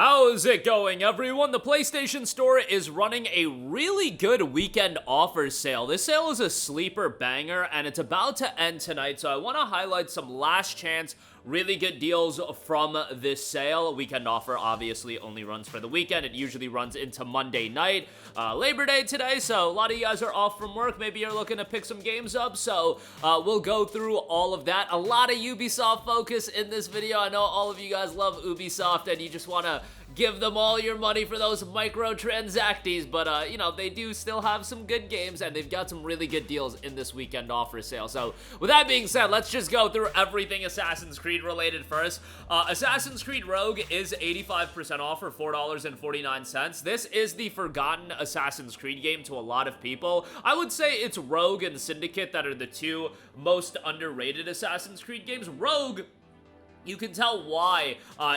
How's it going, everyone? The PlayStation Store is running a really good weekend offer sale. This sale is a sleeper banger, and it's about to end tonight, so I want to highlight some last chance really good deals from this sale. Weekend offer obviously only runs for the weekend. It usually runs into Monday night. Labor Day today, so a lot of you guys are off from work. Maybe you're looking to pick some games up, so we'll go through all of that. A lot of Ubisoft focus in this video. I know all of you guys love Ubisoft, and you just want to give them all your money for those microtransacties, but you know, they do still have some good games, and they've got some really good deals in this weekend offer sale. So with that being said, let's just go through everything Assassin's Creed related first. Assassin's Creed Rogue is 85% off for $4.49. This is the forgotten Assassin's Creed game to a lot of people. I would say it's Rogue and Syndicate that are the two most underrated Assassin's Creed games. Rogue, you can tell why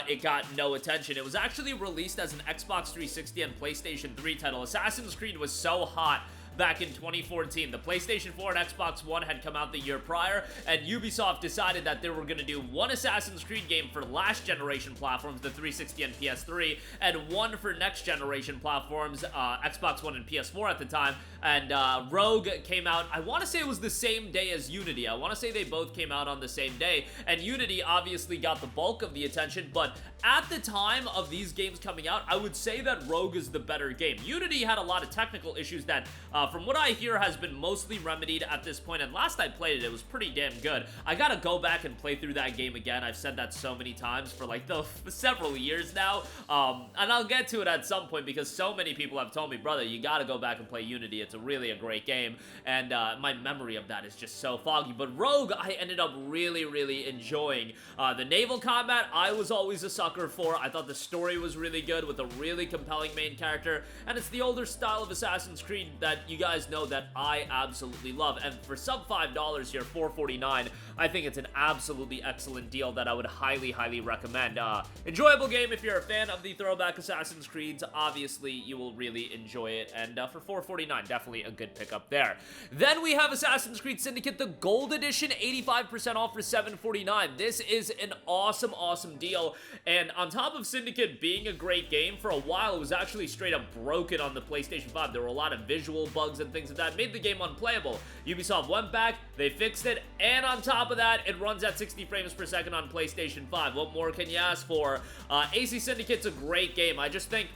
it got no attention. It was actually released as an Xbox 360 and PlayStation 3 title. Assassin's Creed was so hot back in 2014. The PlayStation 4 and Xbox One had come out the year prior, and Ubisoft decided that they were going to do one Assassin's Creed game for last generation platforms, the 360 and PS3, and one for next generation platforms, Xbox One and PS4 at the time. And Rogue came out, I want to say it was the same day as Unity. I want to say they both came out on the same day, and Unity obviously got the bulk of the attention, but at the time of these games coming out, I would say that Rogue is the better game. Unity had a lot of technical issues that, from what I hear, has been mostly remedied at this point, and last I played it, it was pretty damn good. I gotta go back and play through that game again. I've said that so many times for like several years now, and I'll get to it at some point because so many people have told me, brother, you gotta go back and play Unity. It's really a great game, and my memory of that is just so foggy. But Rogue, I ended up really enjoying. The naval combat, I was always a sucker for. I thought the story was really good with a really compelling main character, and it's the older style of Assassin's Creed that you guys know that I absolutely love. And for sub $5 here, $4.49, I think it's an absolutely excellent deal that I would highly recommend. Enjoyable game if you're a fan of the throwback Assassin's Creeds. Obviously, you will really enjoy it, and for $4.49, definitely a good pickup there. Then we have Assassin's Creed Syndicate, the Gold Edition, 85% off for $7.49. This is an awesome deal, and on top of Syndicate being a great game, for a while it was actually straight up broken on the PlayStation 5. There were a lot of visual bugs and things like that, made the game unplayable. Ubisoft went back, they fixed it, and on top of that, it runs at 60 frames per second on PlayStation 5. What more can you ask for? AC Syndicate's a great game. I just think,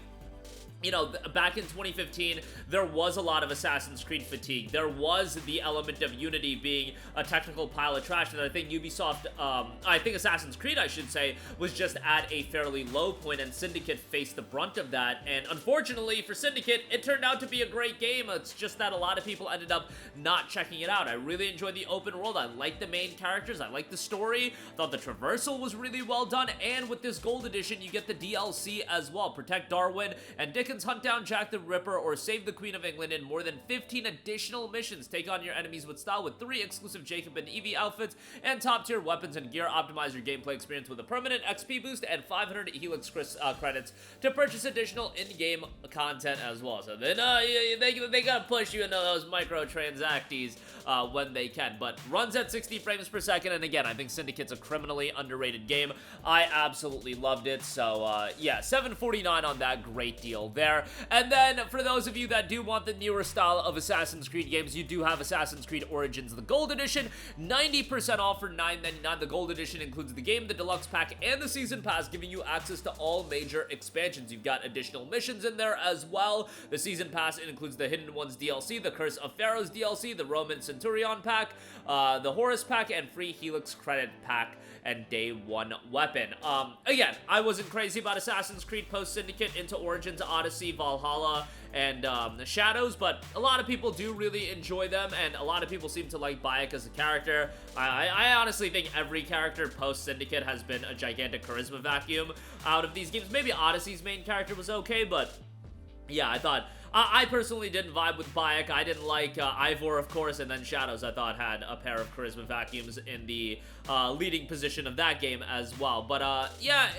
you know, back in 2015, there was a lot of Assassin's Creed fatigue. There was the element of Unity being a technical pile of trash, and I think Ubisoft, I think Assassin's Creed, I should say, was just at a fairly low point, and Syndicate faced the brunt of that. And unfortunately for Syndicate, it turned out to be a great game. It's just that a lot of people ended up not checking it out. I really enjoyed the open world. I liked the main characters. I liked the story. I thought the traversal was really well done, and with this Gold Edition, you get the DLC as well. Protect Darwin and Dickens, hunt down Jack the Ripper, or save the Queen of England in more than 15 additional missions. Take on your enemies with style with 3 exclusive Jacob and Evie outfits and top-tier weapons and gear. Optimize your gameplay experience with a permanent XP boost and 500 Helix credits to purchase additional in-game content as well. So then they gotta push you into those microtransacties when they can, but runs at 60 frames per second, and again, I think Syndicate's a criminally underrated game. I absolutely loved it, so yeah, $7.49 on that, great deal there. And then for those of you that do want the newer style of Assassin's Creed games, you do have Assassin's Creed Origins, the Gold Edition, 90% off for $9.99. The Gold Edition includes the game, the Deluxe Pack, and the Season Pass, giving you access to all major expansions. You've got additional missions in there as well. The Season Pass includes the Hidden Ones DLC, the Curse of Pharaohs DLC, the Roman Centurion Pack, the Horus Pack, and free Helix Credit Pack and Day 1 weapon. Again, I wasn't crazy about Assassin's Creed post-Syndicate into Origins, Odyssey, Valhalla, and the Shadows, but a lot of people do really enjoy them, and a lot of people seem to like Bayek as a character. I honestly think every character post-Syndicate has been a gigantic charisma vacuum out of these games. Maybe Odyssey's main character was okay, but yeah, I thought I personally didn't vibe with Bayek. I didn't like Ivor, of course, and then Shadows, I thought, had a pair of charisma vacuums in the leading position of that game as well. But yeah,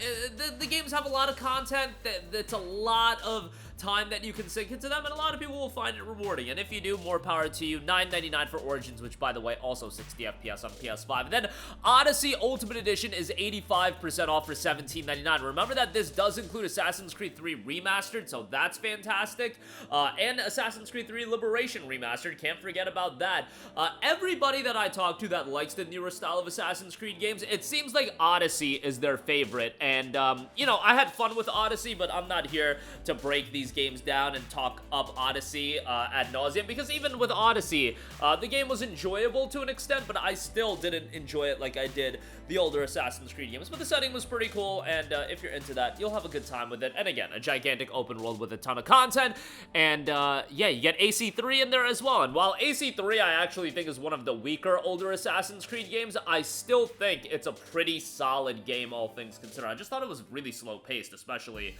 the games have a lot of content. It's a lot of time that you can sink into them, and a lot of people will find it rewarding. And if you do, more power to you. $9.99 for Origins, which, by the way, also 60 FPS on PS5. And then Odyssey Ultimate Edition is 85% off for $17.99. Remember that this does include Assassin's Creed 3 Remastered, so that's fantastic. And Assassin's Creed 3 Liberation Remastered, can't forget about that. Everybody that I talk to that likes the newer style of Assassin's Creed games, it seems like Odyssey is their favorite. And, you know, I had fun with Odyssey, but I'm not here to break these games down and talk up Odyssey ad nauseum, because even with Odyssey, the game was enjoyable to an extent, but I still didn't enjoy it like I did the older Assassin's Creed games. But the setting was pretty cool, and if you're into that, you'll have a good time with it. And again, a gigantic open world with a ton of content, and yeah, you get AC3 in there as well. And while AC3 I actually think is one of the weaker older Assassin's Creed games, I still think it's a pretty solid game, all things considered. I just thought it was really slow paced, especially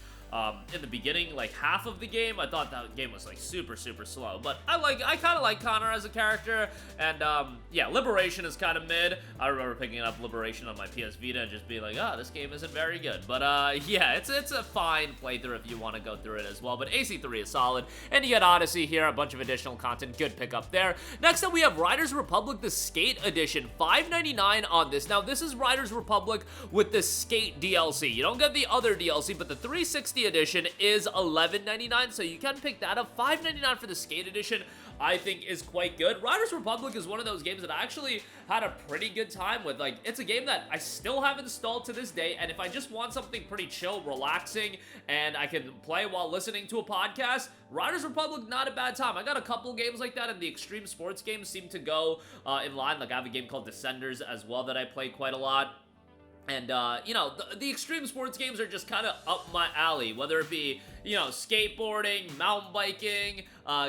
in the beginning, like half of the game. I thought that game was like super slow, but I kind of like Connor as a character. And yeah, Liberation is kind of mid. I remember picking up Liberation on my PS Vita and just being like, oh, this game isn't very good. But yeah, it's a fine playthrough if you want to go through it as well. But AC3 is solid, and you get Odyssey here, a bunch of additional content, good pickup there. Next up, we have Riders Republic, the Skate Edition, $5.99 on this. Now, this is Riders Republic with the Skate DLC. You don't get the other DLC, but the 360 edition is $11.99, so you can pick that up. $5.99 for the Skate Edition, I think, is quite good. Riders Republic is one of those games that I actually had a pretty good time with. Like, it's a game that I still have installed to this day, and if I just want something pretty chill, relaxing, and I can play while listening to a podcast, Riders Republic, not a bad time. I got a couple games like that, and the extreme sports games seem to go in line. Like, I have a game called Descenders as well that I play quite a lot. And, you know, the extreme sports games are just kind of up my alley, whether it be, you know, skateboarding, mountain biking,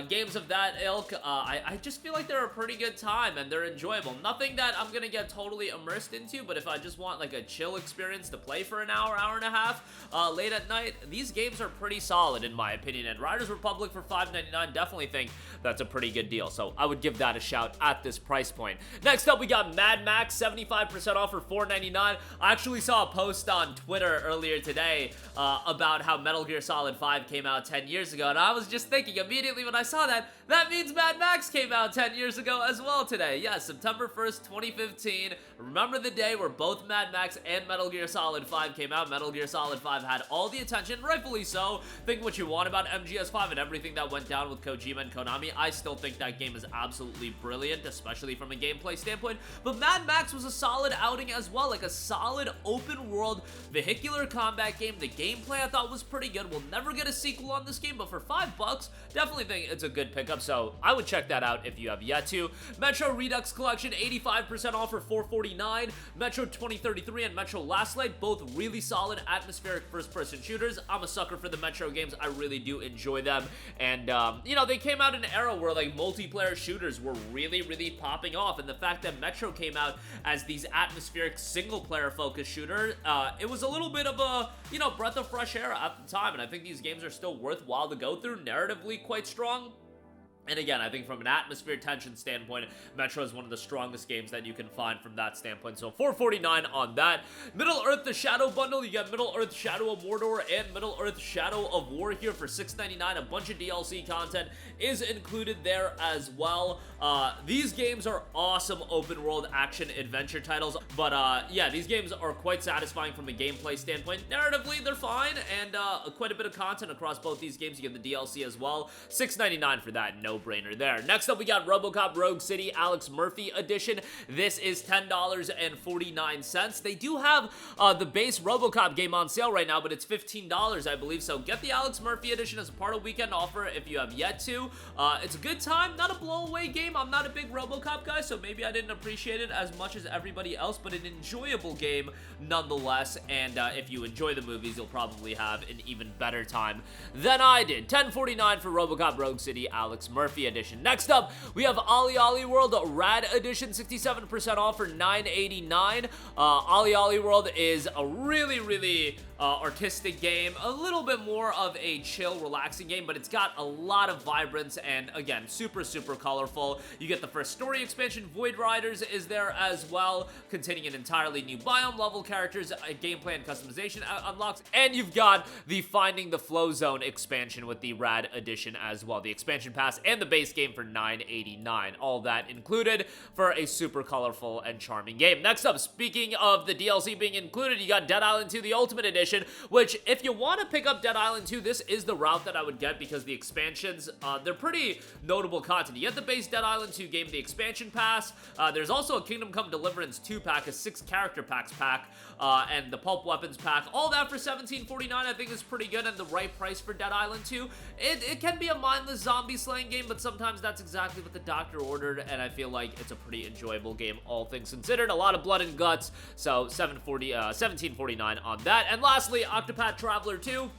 games of that ilk. I just feel like they're a pretty good time, and they're enjoyable. Nothing that I'm gonna get totally immersed into, but if I just want, like, a chill experience to play for an hour, hour and a half, late at night, these games are pretty solid, in my opinion. And Riders Republic for $5.99, definitely think that's a pretty good deal, so I would give that a shout at this price point. Next up, we got Mad Max, 75% off for $4.99. I actually saw a post on Twitter earlier today about how Metal Gear Solid 5 came out 10 years ago, and I was just thinking immediately when I saw that, that means Mad Max came out 10 years ago as well today. Yeah, September 1st, 2015. Remember the day where both Mad Max and Metal Gear Solid 5 came out. Metal Gear Solid 5 had all the attention, rightfully so. Think what you want about MGS5 and everything that went down with Kojima and Konami. I still think that game is absolutely brilliant, especially from a gameplay standpoint. But Mad Max was a solid outing as well, like a solid open world vehicular combat game. The gameplay I thought was pretty good. We'll never get a sequel on this game, but for $5, definitely think it's a good pickup, so I would check that out if you have yet to. Metro Redux Collection, 85% off for $4.49. Metro 2033 and Metro Last Light, both really solid atmospheric first-person shooters. I'm a sucker for the Metro games. I really do enjoy them, and you know, they came out in an era where like multiplayer shooters were really popping off, and the fact that Metro came out as these atmospheric single-player focused shooter, it was a little bit of a, you know, breath of fresh air at the time, and I think these games are still worthwhile to go through, narratively quite strong. And again, I think from an atmosphere tension standpoint, Metro is one of the strongest games that you can find from that standpoint. So $4.49 on that. Middle-earth: The Shadow Bundle. You got Middle-earth: Shadow of Mordor and Middle-earth: Shadow of War here for $6.99. A bunch of DLC content is included there as well. These games are awesome open-world action-adventure titles. But yeah, these games are quite satisfying from a gameplay standpoint. Narratively, they're fine, and quite a bit of content across both these games. You get the DLC as well. $6.99 for that. No-brainer there. Next up, we got RoboCop Rogue City Alex Murphy Edition. This is $10.49. They do have the base RoboCop game on sale right now, but it's $15, I believe. So get the Alex Murphy Edition as a part of weekend offer if you have yet to. It's a good time, not a blow-away game. I'm not a big RoboCop guy, so maybe I didn't appreciate it as much as everybody else, but an enjoyable game nonetheless. And if you enjoy the movies, you'll probably have an even better time than I did. $10.49 for RoboCop Rogue City Alex Murphy Edition. Next up, we have OlliOlli World Rad Edition, 67% off for $9.89. OlliOlli World is a really artistic game, a little bit more of a chill, relaxing game, but it's got a lot of vibrance and, again, super, super colorful. You get the first story expansion, Void Riders is there as well, containing an entirely new biome, level characters, gameplay and customization unlocks, and you've got the Finding the Flow Zone expansion with the Rad Edition as well, the expansion pass and the base game for $9.89. All that included for a super colorful and charming game. Next up, speaking of the DLC being included, you got Dead Island 2, the Ultimate Edition, which if you want to pick up Dead Island 2, this is the route that I would get because the expansions, they're pretty notable content. You get the base Dead Island 2 game, the expansion pass. There's also a Kingdom Come Deliverance 2 pack, a 6 character packs pack, and the Pulp Weapons pack. All that for $17.49 I think is pretty good and the right price for Dead Island 2. It can be a mindless zombie slaying game, but sometimes that's exactly what the doctor ordered, and I feel like it's a pretty enjoyable game, all things considered. A lot of blood and guts, so $17.49 on that. And lastly, Octopath Traveler 2.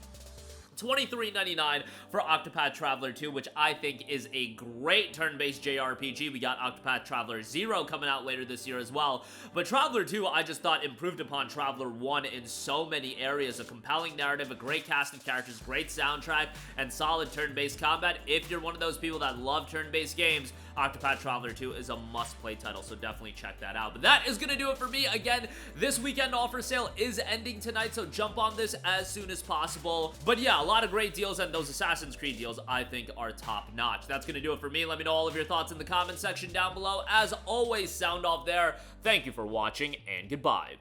$23.99 for Octopath Traveler 2, which I think is a great turn-based JRPG. We got Octopath Traveler 0 coming out later this year as well. But Traveler 2, I just thought improved upon Traveler 1 in so many areas. A compelling narrative, a great cast of characters, great soundtrack, and solid turn-based combat. If you're one of those people that love turn-based games, Octopath Traveler 2 is a must-play title, so definitely check that out. But that is going to do it for me. Again, this weekend offer sale is ending tonight, so jump on this as soon as possible. But yeah, a lot of great deals, and those Assassin's Creed deals I think are top-notch. That's going to do it for me. Let me know all of your thoughts in the comment section down below. As always, sound off there. Thank you for watching, and goodbye.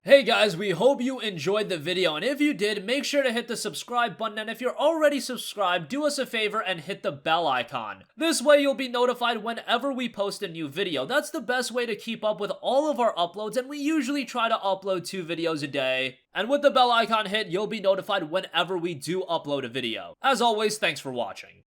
Hey guys, we hope you enjoyed the video, and if you did, make sure to hit the subscribe button, and if you're already subscribed, do us a favor and hit the bell icon. This way you'll be notified whenever we post a new video. That's the best way to keep up with all of our uploads, and we usually try to upload 2 videos a day. And with the bell icon hit, you'll be notified whenever we do upload a video. As always, thanks for watching.